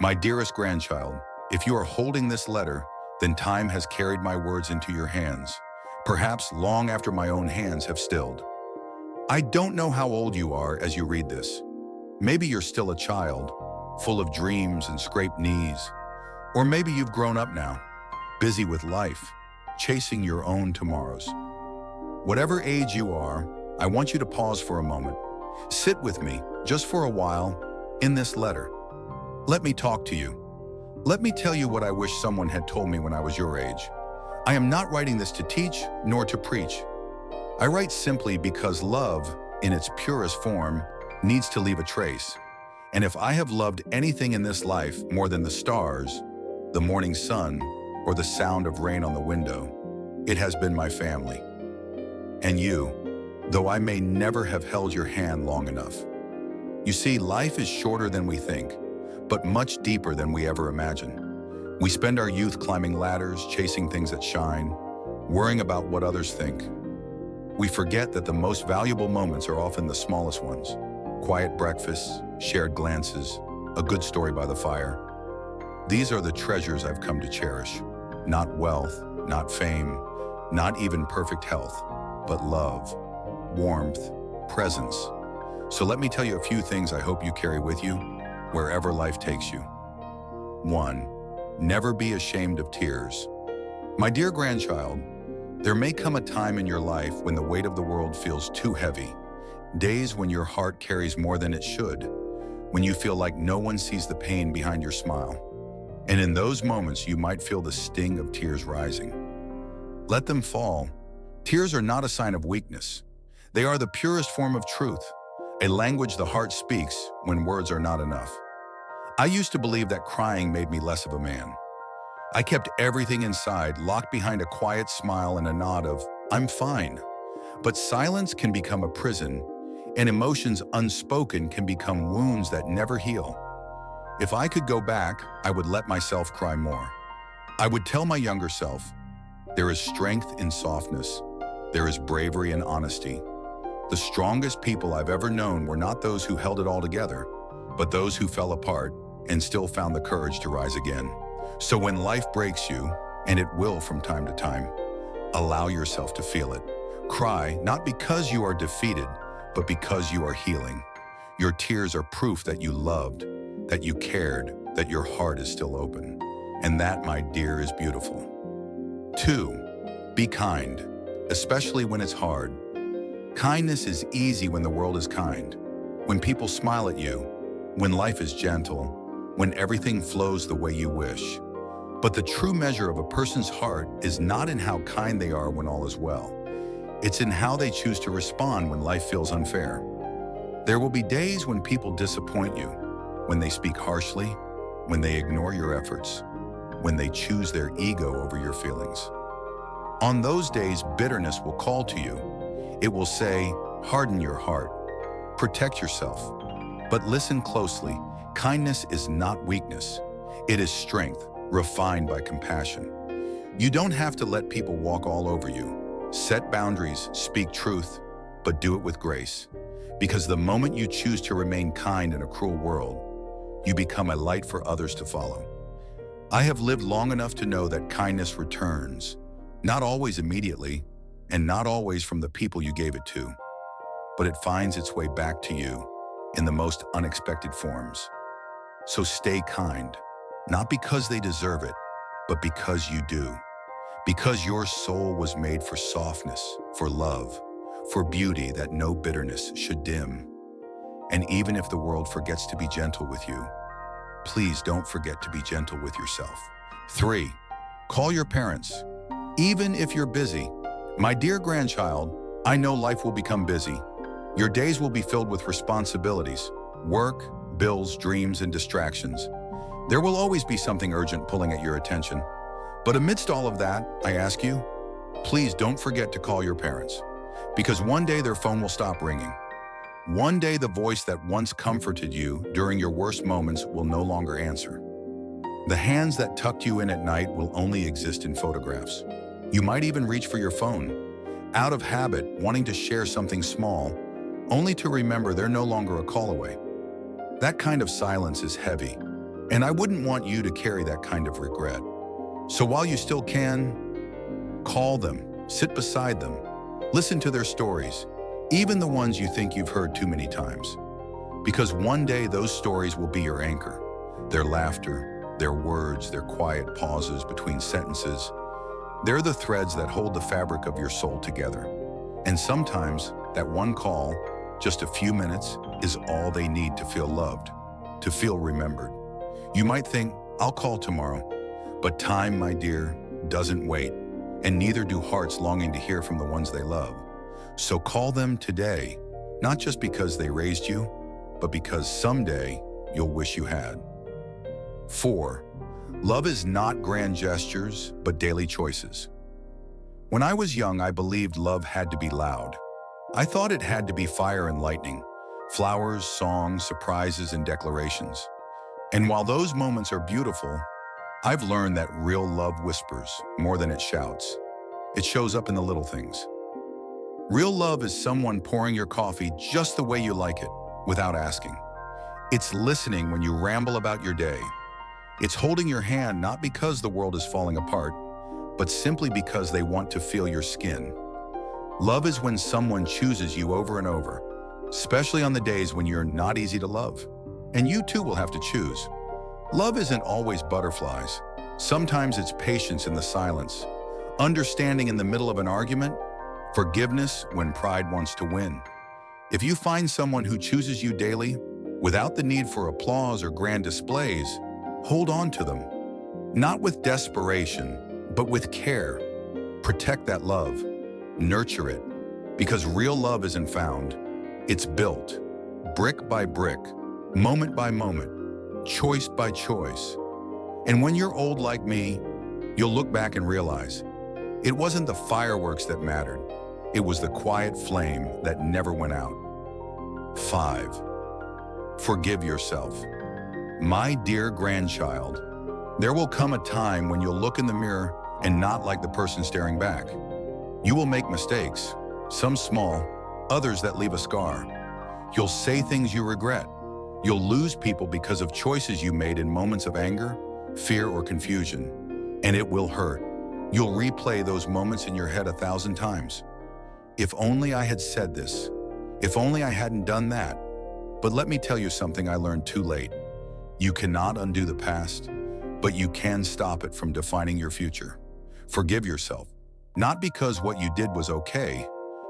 My dearest grandchild, if you are holding this letter, then time has carried my words into your hands, perhaps long after my own hands have stilled. I don't know how old you are as you read this. Maybe you're still a child, full of dreams and scraped knees. Or maybe you've grown up now, busy with life, chasing your own tomorrows. Whatever age you are, I want you to pause for a moment. Sit with me, just for a while, in this letter. Let me talk to you. Let me tell you what I wish someone had told me when I was your age. I am not writing this to teach, nor to preach. I write simply because love, in its purest form, needs to leave a trace. And if I have loved anything in this life more than the stars, the morning sun, or the sound of rain on the window, it has been my family. And you, though I may never have held your hand long enough. You see, life is shorter than we think, but much deeper than we ever imagine. We spend our youth climbing ladders, chasing things that shine, worrying about what others think. We forget that the most valuable moments are often the smallest ones. Quiet breakfasts, shared glances, a good story by the fire. These are the treasures I've come to cherish. Not wealth, not fame, not even perfect health, but love, warmth, presence. So let me tell you a few things I hope you carry with you, wherever life takes you. 1. Never be ashamed of tears. My dear grandchild, there may come a time in your life when the weight of the world feels too heavy. Days when your heart carries more than it should, when you feel like no one sees the pain behind your smile. And in those moments, you might feel the sting of tears rising. Let them fall. Tears are not a sign of weakness. They are the purest form of truth, a language the heart speaks when words are not enough. I used to believe that crying made me less of a man. I kept everything inside, locked behind a quiet smile and a nod of, "I'm fine." But silence can become a prison, and emotions unspoken can become wounds that never heal. If I could go back, I would let myself cry more. I would tell my younger self, there is strength in softness. There is bravery in honesty. The strongest people I've ever known were not those who held it all together, but those who fell apart and still found the courage to rise again. So when life breaks you, and it will from time to time, allow yourself to feel it. Cry, not because you are defeated, but because you are healing. Your tears are proof that you loved, that you cared, that your heart is still open. And that, my dear, is beautiful. 2. Be kind, especially when it's hard. Kindness is easy when the world is kind, when people smile at you, when life is gentle, when everything flows the way you wish. But the true measure of a person's heart is not in how kind they are when all is well. It's in how they choose to respond when life feels unfair. There will be days when people disappoint you, when they speak harshly, when they ignore your efforts, when they choose their ego over your feelings. On those days, bitterness will call to you. It will say, harden your heart, protect yourself. But listen closely, kindness is not weakness. It is strength, refined by compassion. You don't have to let people walk all over you. Set boundaries, speak truth, but do it with grace. Because the moment you choose to remain kind in a cruel world, you become a light for others to follow. I have lived long enough to know that kindness returns, not always immediately, and not always from the people you gave it to, but it finds its way back to you in the most unexpected forms. So stay kind, not because they deserve it, but because you do. Because your soul was made for softness, for love, for beauty that no bitterness should dim. And even if the world forgets to be gentle with you, please don't forget to be gentle with yourself. 3. Call your parents, even if you're busy. My dear grandchild, I know life will become busy. Your days will be filled with responsibilities, work, bills, dreams, and distractions. There will always be something urgent pulling at your attention. But amidst all of that, I ask you, please don't forget to call your parents, because one day their phone will stop ringing. One day the voice that once comforted you during your worst moments will no longer answer. The hands that tucked you in at night will only exist in photographs. You might even reach for your phone, out of habit, wanting to share something small, only to remember they're no longer a call away. That kind of silence is heavy, And I wouldn't want you to carry that kind of regret. So while you still can, call them, sit beside them, listen to their stories, even the ones you think you've heard too many times. Because one day those stories will be your anchor. Their laughter, their words, their quiet pauses between sentences. They're the threads that hold the fabric of your soul together. And sometimes that one call, just a few minutes, is all they need to feel loved, to feel remembered. You might think, I'll call tomorrow. But time, my dear, doesn't wait, and neither do hearts longing to hear from the ones they love. So call them today, not just because they raised you, but because someday you'll wish you had. 4. Love is not grand gestures, but daily choices. When I was young, I believed love had to be loud. I thought it had to be fire and lightning, flowers, songs, surprises, and declarations. And while those moments are beautiful, I've learned that real love whispers more than it shouts. It shows up in the little things. Real love is someone pouring your coffee just the way you like it, without asking. It's listening when you ramble about your day. It's holding your hand not because the world is falling apart, but simply because they want to feel your skin. Love is when someone chooses you over and over, especially on the days when you're not easy to love. And you too will have to choose. Love isn't always butterflies. Sometimes it's patience in the silence, understanding in the middle of an argument, forgiveness when pride wants to win. If you find someone who chooses you daily, without the need for applause or grand displays, hold on to them. Not with desperation, but with care. Protect that love. Nurture it. Because real love isn't found. It's built, brick by brick, moment by moment, choice by choice. And when you're old like me, you'll look back and realize it wasn't the fireworks that mattered. It was the quiet flame that never went out. 5. Forgive yourself. My dear grandchild, there will come a time when you'll look in the mirror and not like the person staring back. You will make mistakes, some small, others that leave a scar. You'll say things you regret. You'll lose people because of choices you made in moments of anger, fear, or confusion. And it will hurt. You'll replay those moments in your head 1,000 times. If only I had said this. If only I hadn't done that. But let me tell you something I learned too late. You cannot undo the past, but you can stop it from defining your future. Forgive yourself, not because what you did was okay,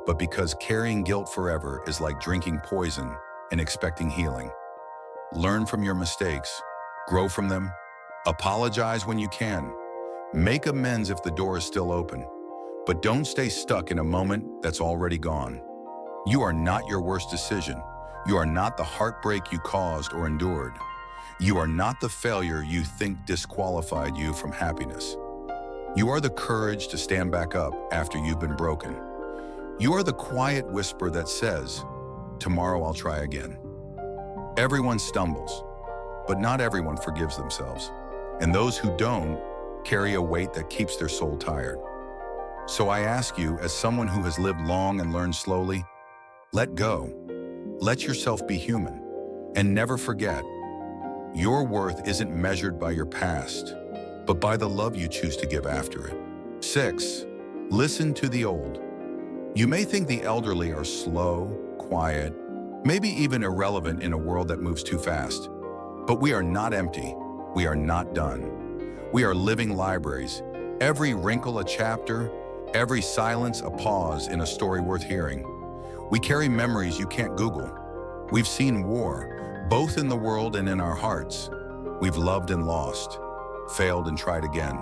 but because carrying guilt forever is like drinking poison and expecting healing. Learn from your mistakes, grow from them, apologize when you can, make amends if the door is still open, but don't stay stuck in a moment that's already gone. You are not your worst decision. You are not the heartbreak you caused or endured. You are not the failure you think disqualified you from happiness. You are the courage to stand back up after you've been broken. You are the quiet whisper that says, tomorrow I'll try again. Everyone stumbles, but not everyone forgives themselves. And those who don't carry a weight that keeps their soul tired. So I ask you, as someone who has lived long and learned slowly, let go. Let yourself be human. And never forget, your worth isn't measured by your past, but by the love you choose to give after it. 6. Listen to the old. You may think the elderly are slow, quiet, maybe even irrelevant in a world that moves too fast. But we are not empty. We are not done. We are living libraries. Every wrinkle a chapter, every silence a pause in a story worth hearing. We carry memories you can't Google. We've seen war, both in the world and in our hearts. We've loved and lost, failed and tried again.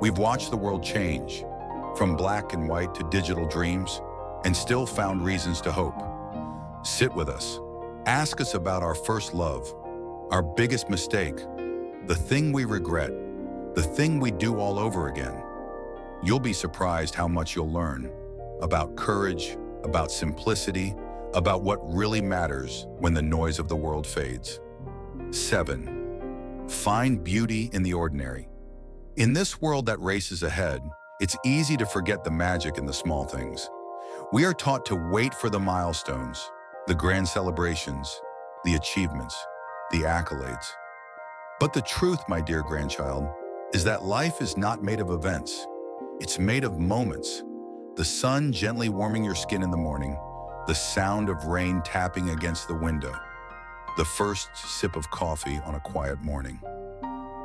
We've watched the world change, from black and white to digital dreams, and still found reasons to hope. Sit with us. Ask us about our first love, our biggest mistake, the thing we regret, the thing we do all over again. You'll be surprised how much you'll learn about courage, about simplicity, about what really matters when the noise of the world fades. 7. Find beauty in the ordinary. In this world that races ahead, it's easy to forget the magic in the small things. We are taught to wait for the milestones, the grand celebrations, the achievements, the accolades. But the truth, my dear grandchild, is that life is not made of events. It's made of moments. The sun gently warming your skin in the morning, the sound of rain tapping against the window, the first sip of coffee on a quiet morning.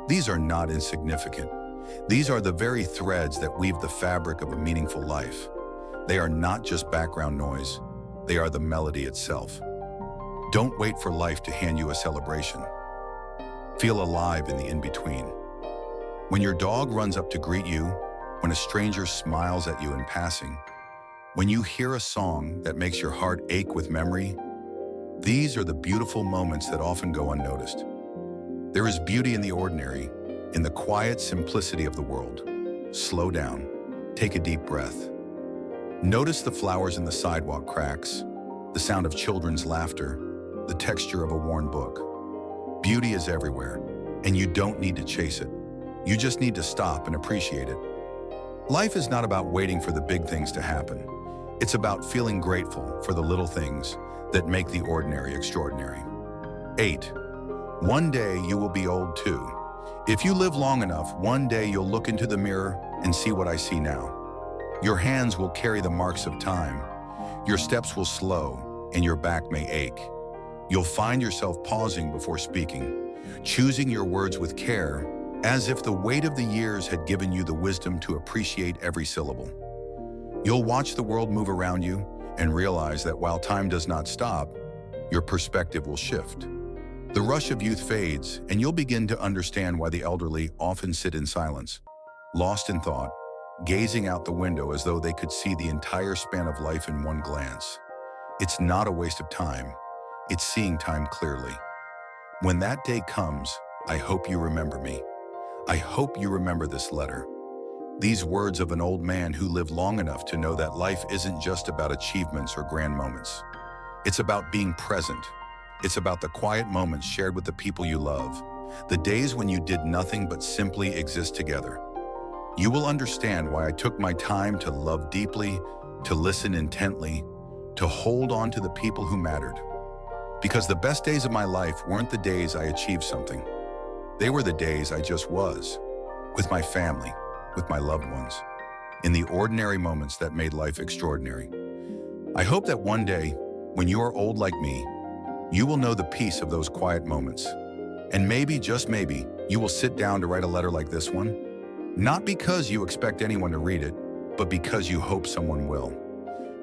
These are not insignificant. These are the very threads that weave the fabric of a meaningful life. They are not just background noise. They are the melody itself. Don't wait for life to hand you a celebration. Feel alive in the in-between. When your dog runs up to greet you, when a stranger smiles at you in passing, when you hear a song that makes your heart ache with memory, these are the beautiful moments that often go unnoticed. There is beauty in the ordinary, in the quiet simplicity of the world. Slow down. Take a deep breath. Notice the flowers in the sidewalk cracks, the sound of children's laughter, the texture of a worn book. Beauty is everywhere, and you don't need to chase it. You just need to stop and appreciate it. Life is not about waiting for the big things to happen. It's about feeling grateful for the little things that make the ordinary extraordinary. 8. One day you will be old too. If you live long enough, one day you'll look into the mirror and see what I see now. Your hands will carry the marks of time. Your steps will slow and your back may ache. You'll find yourself pausing before speaking, choosing your words with care, as if the weight of the years had given you the wisdom to appreciate every syllable. You'll watch the world move around you and realize that while time does not stop, your perspective will shift. The rush of youth fades, and you'll begin to understand why the elderly often sit in silence, lost in thought, gazing out the window as though they could see the entire span of life in one glance. It's not a waste of time. It's seeing time clearly. When that day comes, I hope you remember me. I hope you remember this letter. These words of an old man who lived long enough to know that life isn't just about achievements or grand moments. It's about being present. It's about the quiet moments shared with the people you love, the days when you did nothing but simply exist together. You will understand why I took my time to love deeply, to listen intently, to hold on to the people who mattered. Because the best days of my life weren't the days I achieved something. They were the days I just was, with my family, with my loved ones, in the ordinary moments that made life extraordinary. I hope that one day, when you are old like me, you will know the peace of those quiet moments. And maybe, just maybe, you will sit down to write a letter like this one, not because you expect anyone to read it, but because you hope someone will.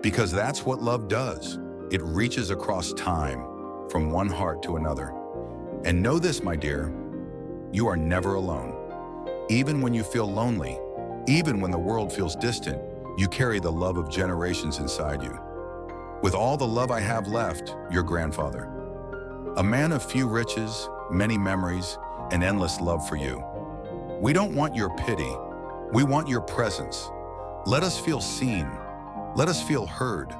Because that's what love does. It reaches across time, from one heart to another. And know this, my dear, you are never alone. Even when you feel lonely, even when the world feels distant, you carry the love of generations inside you. With all the love I have left, your grandfather. A man of few riches, many memories, and endless love for you. We don't want your pity. We want your presence. Let us feel seen. Let us feel heard.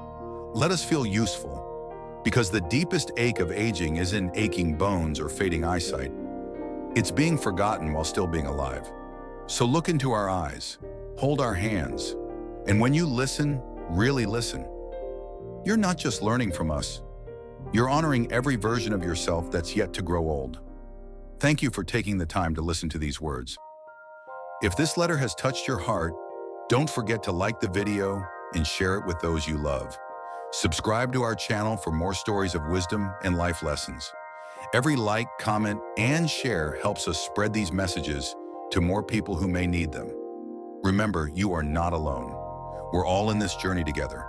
Let us feel useful. Because the deepest ache of aging isn't aching bones or fading eyesight. It's being forgotten while still being alive. So look into our eyes, hold our hands, and when you listen, really listen. You're not just learning from us. You're honoring every version of yourself that's yet to grow old. Thank you for taking the time to listen to these words. If this letter has touched your heart, don't forget to like the video and share it with those you love. Subscribe to our channel for more stories of wisdom and life lessons. Every like, comment, and share helps us spread these messages to more people who may need them. Remember, you are not alone. We're all in this journey together.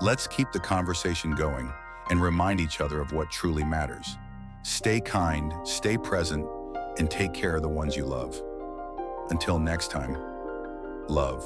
Let's keep the conversation going and remind each other of what truly matters. Stay kind, stay present, and take care of the ones you love. Until next time, love.